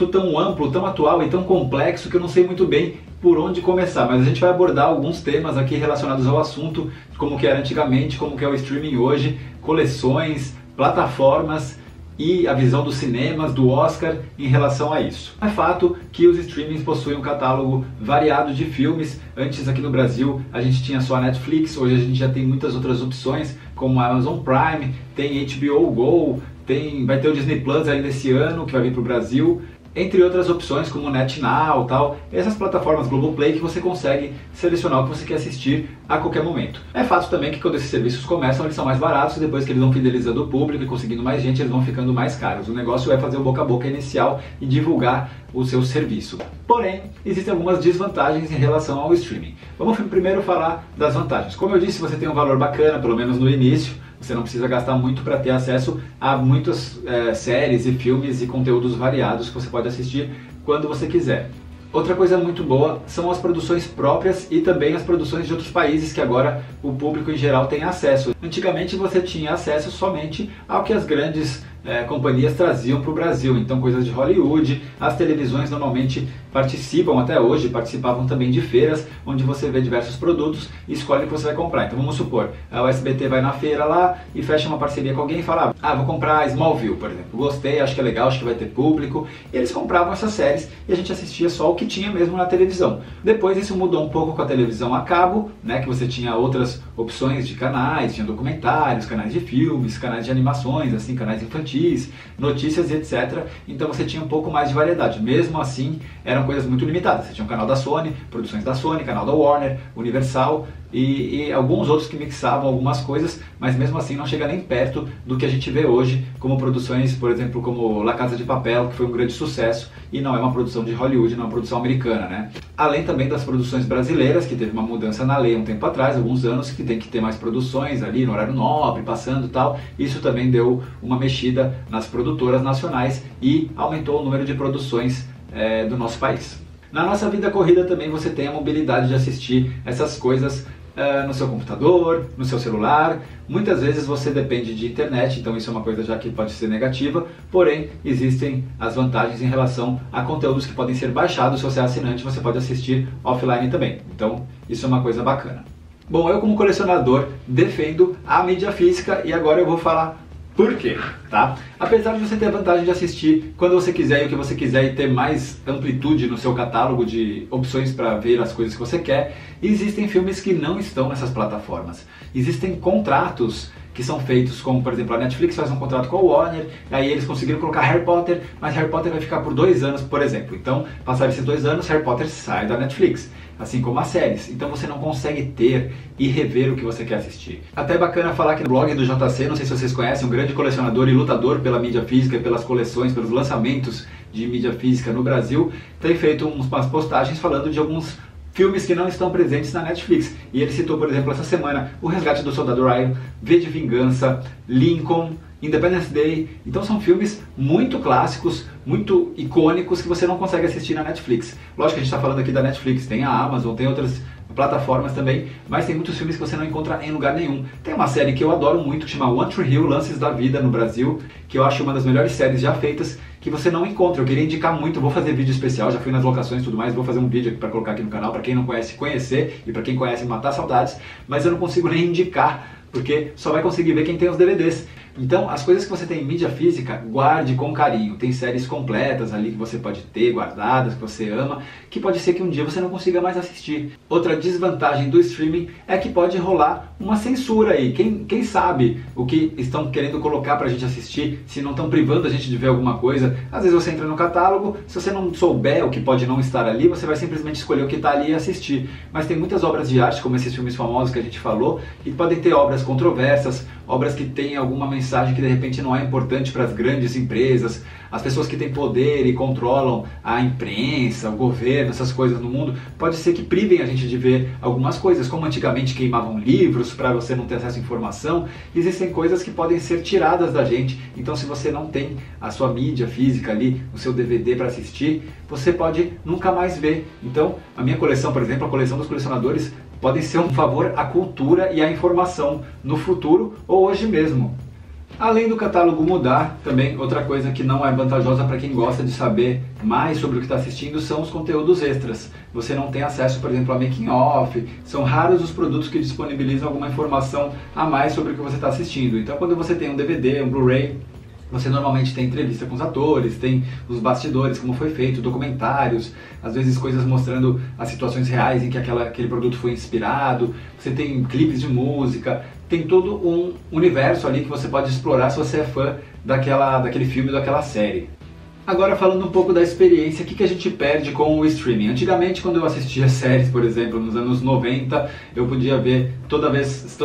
assunto tão amplo, tão atual e tão complexo que eu não sei muito bem por onde começar, mas a gente vai abordar alguns temas aqui relacionados ao assunto, como que era antigamente, como que é o streaming hoje, coleções, plataformas e a visão dos cinemas, do Oscar em relação a isso. É fato que os streamings possuem um catálogo variado de filmes. Antes aqui no Brasil a gente tinha só a Netflix, hoje a gente já tem muitas outras opções, como a Amazon Prime, tem HBO Go, vai ter o Disney Plus ainda esse ano, que vai vir para o Brasil, entre outras opções como o NetNow, tal, essas plataformas Globoplay que você consegue selecionar o que você quer assistir a qualquer momento. É fato também que quando esses serviços começam eles são mais baratos e depois que eles vão fidelizando o público e conseguindo mais gente eles vão ficando mais caros. O negócio é fazer o boca a boca inicial e divulgar o seu serviço. Porém, existem algumas desvantagens em relação ao streaming. Vamos primeiro falar das vantagens. Como eu disse, você tem um valor bacana, pelo menos no início. Você não precisa gastar muito para ter acesso a muitas séries e filmes e conteúdos variados que você pode assistir quando você quiser. Outra coisa muito boa são as produções próprias e também as produções de outros países que agora o público em geral tem acesso. Antigamente você tinha acesso somente ao que as grandes companhias traziam para o Brasil, então coisas de Hollywood. As televisões normalmente participam, até hoje participavam também de feiras, onde você vê diversos produtos e escolhe o que você vai comprar. Então vamos supor, o SBT vai na feira lá e fecha uma parceria com alguém e fala, vou comprar Smallville, por exemplo, gostei, acho que é legal, acho que vai ter público, e eles compravam essas séries e a gente assistia só o que tinha mesmo na televisão. Depois isso mudou um pouco com a televisão a cabo, né, que você tinha outras opções de canais, tinha documentários, canais de filmes, canais de animações, assim, canais infantis, notícias e etc. Então você tinha um pouco mais de variedade. Mesmo assim, eram coisas muito limitadas. Você tinha um canal da Sony, produções da Sony, canal da Warner, Universal e alguns outros que mixavam algumas coisas, mas mesmo assim não chega nem perto do que a gente vê hoje, como produções, por exemplo, como La Casa de Papel, que foi um grande sucesso e não é uma produção de Hollywood, não é uma produção americana, né? Além também das produções brasileiras, que teve uma mudança na lei um tempo atrás, alguns anos, que tem que ter mais produções ali no horário nobre, passando e tal. Isso também deu uma mexida nas produtoras nacionais e aumentou o número de produções do nosso país. Na nossa vida corrida também você tem a mobilidade de assistir essas coisas no seu computador, no seu celular. Muitas vezes você depende de internet, então isso é uma coisa já que pode ser negativa, porém existem as vantagens em relação a conteúdos que podem ser baixados. Se você é assinante, você pode assistir offline também, então isso é uma coisa bacana. Bom, eu como colecionador defendo a mídia física e agora eu vou falar por quê, tá? Apesar de você ter a vantagem de assistir quando você quiser e o que você quiser e ter mais amplitude no seu catálogo de opções para ver as coisas que você quer, existem filmes que não estão nessas plataformas. Existem contratos que são feitos, como por exemplo a Netflix faz um contrato com a Warner, aí eles conseguiram colocar Harry Potter, mas Harry Potter vai ficar por 2 anos, por exemplo. Então, passaram esses 2 anos, Harry Potter sai da Netflix, assim como as séries. Então você não consegue ter e rever o que você quer assistir. Até é bacana falar que no blog do JC, não sei se vocês conhecem, um grande colecionador e lutador pela mídia física, pelas coleções, pelos lançamentos de mídia física no Brasil, tem feito umas postagens falando de alguns filmes que não estão presentes na Netflix. E ele citou, por exemplo, essa semana, O Resgate do Soldado Ryan, V de Vingança, Lincoln, Independence Day. Então são filmes muito clássicos, muito icônicos que você não consegue assistir na Netflix. Lógico que a gente está falando aqui da Netflix, tem a Amazon, tem outras plataformas também, mas tem muitos filmes que você não encontra em lugar nenhum. Tem uma série que eu adoro muito, que chama One Tree Hill, Lances da Vida no Brasil, que eu acho uma das melhores séries já feitas, que você não encontra. Eu queria indicar muito, vou fazer vídeo especial, já fui nas locações e tudo mais, vou fazer um vídeo para colocar aqui no canal, para quem não conhece, conhecer, e para quem conhece, matar saudades, mas eu não consigo nem indicar, porque só vai conseguir ver quem tem os DVDs. Então, as coisas que você tem em mídia física, guarde com carinho. Tem séries completas ali que você pode ter, guardadas, que você ama, que pode ser que um dia você não consiga mais assistir. Outra desvantagem do streaming é que pode rolar uma censura aí. Quem sabe o que estão querendo colocar pra gente assistir, se não estão privando a gente de ver alguma coisa. Às vezes você entra no catálogo, se você não souber o que pode não estar ali, você vai simplesmente escolher o que está ali e assistir. Mas tem muitas obras de arte, como esses filmes famosos que a gente falou, e podem ter obras controversas, obras que têm alguma mensagem que de repente não é importante para as grandes empresas, as pessoas que têm poder e controlam a imprensa, o governo, essas coisas no mundo, pode ser que privem a gente de ver algumas coisas, como antigamente queimavam livros para você não ter acesso à informação. Existem coisas que podem ser tiradas da gente, então se você não tem a sua mídia física ali, o seu DVD para assistir, você pode nunca mais ver. Então a minha coleção, por exemplo, a coleção dos colecionadores, podem ser um favor à cultura e à informação no futuro ou hoje mesmo. Além do catálogo mudar, também outra coisa que não é vantajosa para quem gosta de saber mais sobre o que está assistindo são os conteúdos extras. Você não tem acesso, por exemplo, a making off, são raros os produtos que disponibilizam alguma informação a mais sobre o que você está assistindo. Então quando você tem um DVD, um Blu-ray, você normalmente tem entrevista com os atores, tem os bastidores, como foi feito, documentários, às vezes coisas mostrando as situações reais em que aquele produto foi inspirado, você tem clipes de música, tem todo um universo ali que você pode explorar se você é fã daquele filme, daquela série. Agora falando um pouco da experiência, o que a gente perde com o streaming? Antigamente, quando eu assistia séries, por exemplo, nos anos 90, eu podia ver toda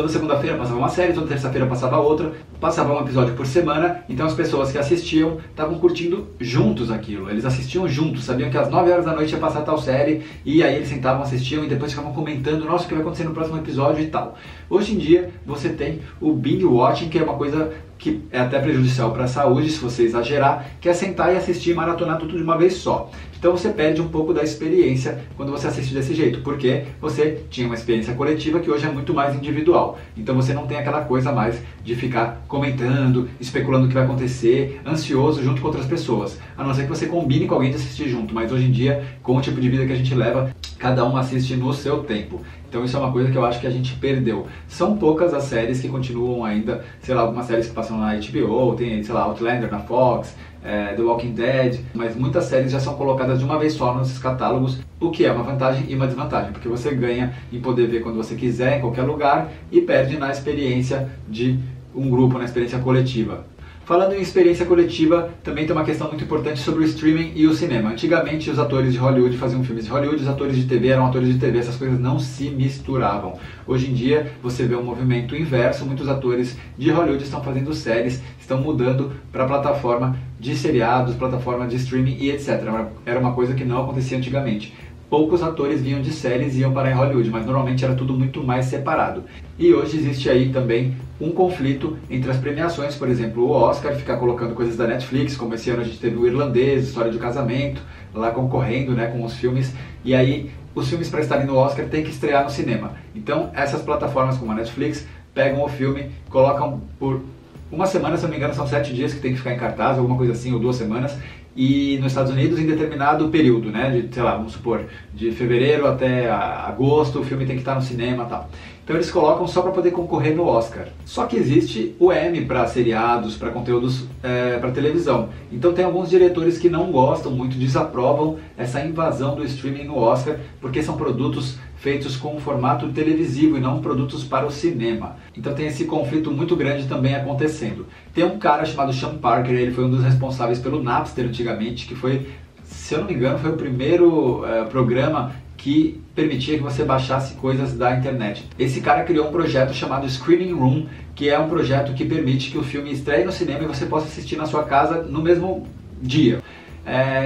segunda-feira passava uma série, toda terça-feira passava outra, passava um episódio por semana, então as pessoas que assistiam estavam curtindo juntos aquilo, eles assistiam juntos, sabiam que às 9 horas da noite ia passar tal série, e aí eles sentavam, assistiam e depois ficavam comentando, nossa, o que vai acontecer no próximo episódio e tal. Hoje em dia, você tem o binge watching, que é uma coisa que é até prejudicial para a saúde, se você exagerar, que é sentar e assistir e maratonar tudo de uma vez só. Então você perde um pouco da experiência quando você assiste desse jeito, porque você tinha uma experiência coletiva que hoje é muito mais individual. Então você não tem aquela coisa mais de ficar comentando, especulando o que vai acontecer, ansioso junto com outras pessoas. A não ser que você combine com alguém de assistir junto, mas hoje em dia, com o tipo de vida que a gente leva, cada um assiste no seu tempo. Então isso é uma coisa que eu acho que a gente perdeu. São poucas as séries que continuam ainda, sei lá, algumas séries que passam na HBO, tem, sei lá, Outlander na Fox, The Walking Dead, mas muitas séries já são colocadas de uma vez só nesses catálogos, o que é uma vantagem e uma desvantagem, porque você ganha em poder ver quando você quiser, em qualquer lugar, e perde na experiência de um grupo, na experiência coletiva. Falando em experiência coletiva, também tem uma questão muito importante sobre o streaming e o cinema. Antigamente, os atores de Hollywood faziam filmes de Hollywood, os atores de TV eram atores de TV, essas coisas não se misturavam. Hoje em dia, você vê um movimento inverso, muitos atores de Hollywood estão fazendo séries, estão mudando para plataforma de seriados, plataforma de streaming e etc. Era uma coisa que não acontecia antigamente. Poucos atores vinham de séries e iam parar em Hollywood, mas normalmente era tudo muito mais separado. E hoje existe aí também um conflito entre as premiações, por exemplo, o Oscar ficar colocando coisas da Netflix, como esse ano a gente teve o Irlandês, História de Casamento, lá concorrendo, né, com os filmes, e aí os filmes para estarem no Oscar têm que estrear no cinema. Então essas plataformas como a Netflix pegam o filme, colocam por uma semana, se não me engano, são 7 dias que tem que ficar em cartaz, alguma coisa assim, ou 2 semanas, e nos Estados Unidos em determinado período, né, de, sei lá, vamos supor, de fevereiro até agosto, o filme tem que estar no cinema e tal. Então eles colocam só para poder concorrer no Oscar. Só que existe o M para seriados, para conteúdos para televisão. Então tem alguns diretores que não gostam muito, desaprovam essa invasão do streaming no Oscar, porque são produtos feitos com um formato televisivo e não produtos para o cinema. Então tem esse conflito muito grande também acontecendo. Tem um cara chamado Sean Parker, ele foi um dos responsáveis pelo Napster antigamente, que foi, se eu não me engano, foi o primeiro programa que permitia que você baixasse coisas da internet. Esse cara criou um projeto chamado Screening Room, que é um projeto que permite que o filme estreie no cinema e você possa assistir na sua casa no mesmo dia.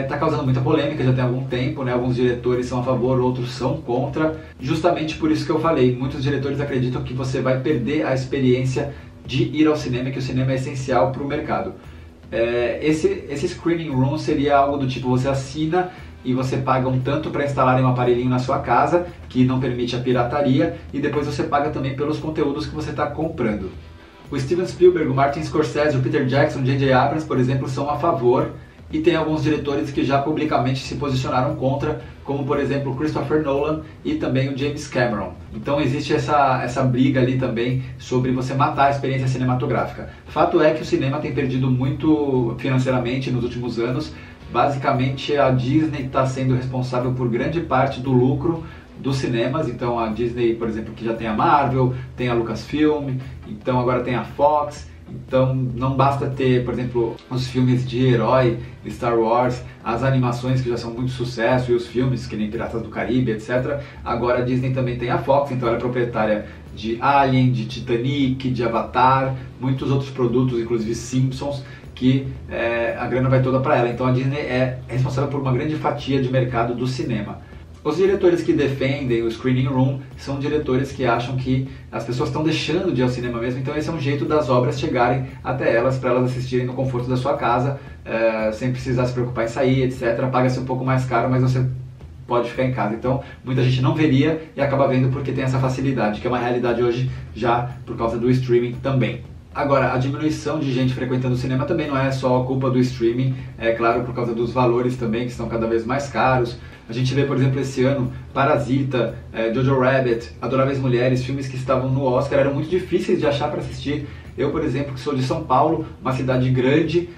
Está causando muita polêmica já tem algum tempo, né? Alguns diretores são a favor, outros são contra. Justamente por isso que eu falei, muitos diretores acreditam que você vai perder a experiência de ir ao cinema, que o cinema é essencial para o mercado. Esse Screening Room seria algo do tipo, você assina e você paga um tanto para instalar um aparelhinho na sua casa, que não permite a pirataria, e depois você paga também pelos conteúdos que você está comprando. O Steven Spielberg, o Martin Scorsese, o Peter Jackson, o J.J. Abrams, por exemplo, são a favor, e tem alguns diretores que já publicamente se posicionaram contra, como por exemplo o Christopher Nolan e também o James Cameron. Então existe essa briga ali também sobre você matar a experiência cinematográfica. Fato é que o cinema tem perdido muito financeiramente nos últimos anos. Basicamente a Disney está sendo responsável por grande parte do lucro dos cinemas. Então a Disney, por exemplo, que já tem a Marvel, tem a Lucasfilm, então agora tem a Fox. Então não basta ter, por exemplo, os filmes de herói, Star Wars, as animações que já são muito sucesso e os filmes que nem Piratas do Caribe, etc. Agora a Disney também tem a Fox, então ela é proprietária de Alien, de Titanic, de Avatar, muitos outros produtos, inclusive Simpsons, que a grana vai toda para ela. Então a Disney é responsável por uma grande fatia de mercado do cinema. Os diretores que defendem o Screening Room são diretores que acham que as pessoas estão deixando de ir ao cinema mesmo, então esse é um jeito das obras chegarem até elas, para elas assistirem no conforto da sua casa, sem precisar se preocupar em sair, etc. Paga-se um pouco mais caro, mas você pode ficar em casa. Então muita gente não veria e acaba vendo porque tem essa facilidade, que é uma realidade hoje já por causa do streaming também. Agora, a diminuição de gente frequentando o cinema também não é só culpa do streaming, é claro, por causa dos valores também, que estão cada vez mais caros. A gente vê, por exemplo, esse ano, Parasita, Jojo Rabbit, Adoráveis Mulheres, filmes que estavam no Oscar, eram muito difíceis de achar para assistir. Eu, por exemplo, que sou de São Paulo, uma cidade grande,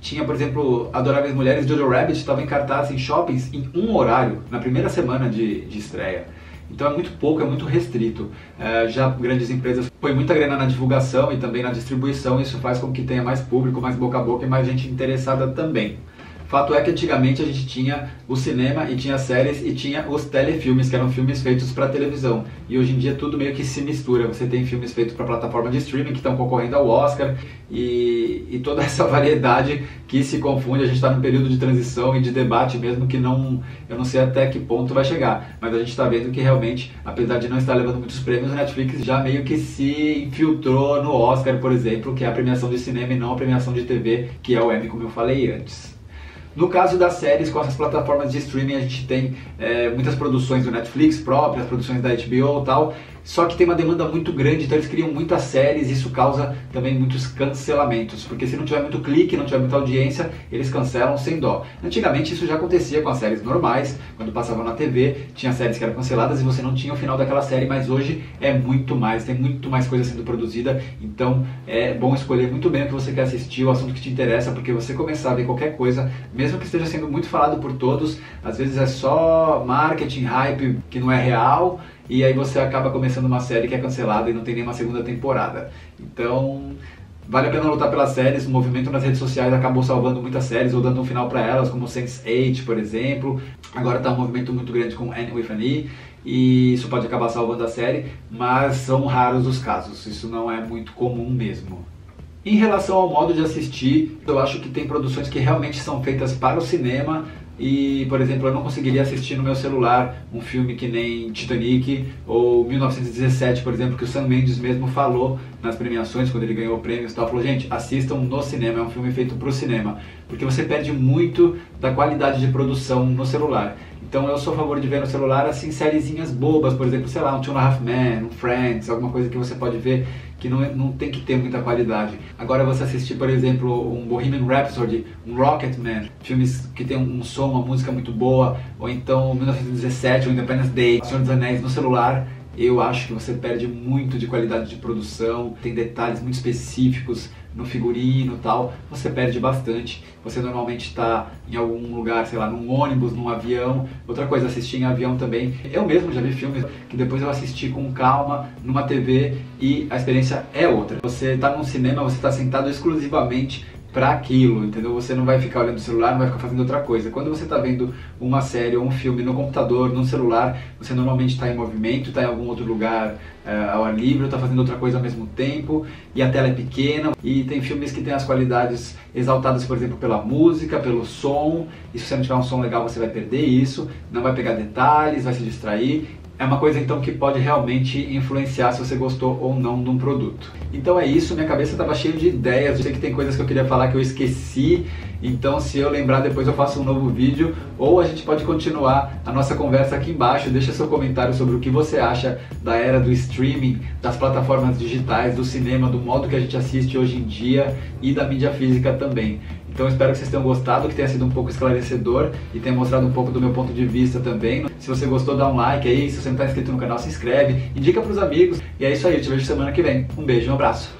tinha, por exemplo, Adoráveis Mulheres, Jojo Rabbit, estava em cartaz em shoppings em um horário, na primeira semana de estreia. Então é muito pouco, é muito restrito. Já grandes empresas põem muita grana na divulgação e também na distribuição, isso faz com que tenha mais público, mais boca a boca e mais gente interessada também. Fato é que antigamente a gente tinha o cinema e tinha séries e tinha os telefilmes, que eram filmes feitos para televisão. E hoje em dia tudo meio que se mistura. Você tem filmes feitos para plataforma de streaming que estão concorrendo ao Oscar e toda essa variedade que se confunde. A gente está num período de transição e de debate mesmo que eu não sei até que ponto vai chegar. Mas a gente está vendo que realmente, apesar de não estar levando muitos prêmios, a Netflix já meio que se infiltrou no Oscar, por exemplo, que é a premiação de cinema e não a premiação de TV, que é o Emmy, como eu falei antes. No caso das séries, com essas plataformas de streaming, a gente tem muitas produções do Netflix próprias, produções da HBO e tal, só que tem uma demanda muito grande, então eles criam muitas séries e isso causa também muitos cancelamentos, porque se não tiver muito clique, não tiver muita audiência, eles cancelam sem dó. Antigamente isso já acontecia com as séries normais, quando passavam na TV, tinha séries que eram canceladas e você não tinha o final daquela série, mas hoje é muito mais, tem muito mais coisa sendo produzida, então é bom escolher muito bem o que você quer assistir, o assunto que te interessa, porque você começar a ver qualquer coisa, mesmo que esteja sendo muito falado por todos, às vezes é só marketing, hype que não é real, e aí você acaba começando uma série que é cancelada e não tem nenhuma segunda temporada. Então, vale a pena lutar pelas séries, o movimento nas redes sociais acabou salvando muitas séries ou dando um final para elas, como Sense8, por exemplo. Agora está um movimento muito grande com Anne with an E, e isso pode acabar salvando a série, mas são raros os casos, isso não é muito comum mesmo. Em relação ao modo de assistir, eu acho que tem produções que realmente são feitas para o cinema e, por exemplo, eu não conseguiria assistir no meu celular um filme que nem Titanic ou 1917, por exemplo, que o Sam Mendes mesmo falou nas premiações, quando ele ganhou prêmios e tal, falou, gente, assistam no cinema, é um filme feito para o cinema, porque você perde muito da qualidade de produção no celular. Então eu sou a favor de ver no celular, assim, sériezinhas bobas, por exemplo, sei lá, um Two and a Half Men, um Friends, alguma coisa que você pode ver que não tem que ter muita qualidade. Agora você assistir, por exemplo, um Bohemian Rhapsody, um Rocketman, filmes que tem um som, uma música muito boa, ou então 1917, ou Independence Day, Senhor dos Anéis no celular, eu acho que você perde muito de qualidade de produção, tem detalhes muito específicos no figurino e tal, você perde bastante. Você normalmente está em algum lugar, sei lá, num ônibus, num avião. Outra coisa, assistir em avião também. Eu mesmo já vi filmes que depois eu assisti com calma, numa TV, e a experiência é outra. Você está num cinema, você está sentado exclusivamente para aquilo, entendeu? Você não vai ficar olhando o celular, não vai ficar fazendo outra coisa. Quando você está vendo uma série ou um filme no computador, no celular, você normalmente está em movimento, está em algum outro lugar ao ar livre, está fazendo outra coisa ao mesmo tempo, e a tela é pequena, e tem filmes que tem as qualidades exaltadas, por exemplo, pela música, pelo som, e se você não tiver um som legal você vai perder isso, não vai pegar detalhes, vai se distrair. É uma coisa então que pode realmente influenciar se você gostou ou não de um produto. Então é isso, minha cabeça estava cheia de ideias, eu sei que tem coisas que eu queria falar que eu esqueci, então se eu lembrar depois eu faço um novo vídeo, ou a gente pode continuar a nossa conversa aqui embaixo, deixa seu comentário sobre o que você acha da era do streaming, das plataformas digitais, do cinema, do modo que a gente assiste hoje em dia e da mídia física também. Então espero que vocês tenham gostado, que tenha sido um pouco esclarecedor e tenha mostrado um pouco do meu ponto de vista também. Se você gostou, dá um like aí, se você não está inscrito no canal, se inscreve, indica para os amigos. E é isso aí, eu te vejo semana que vem. Um beijo, um abraço.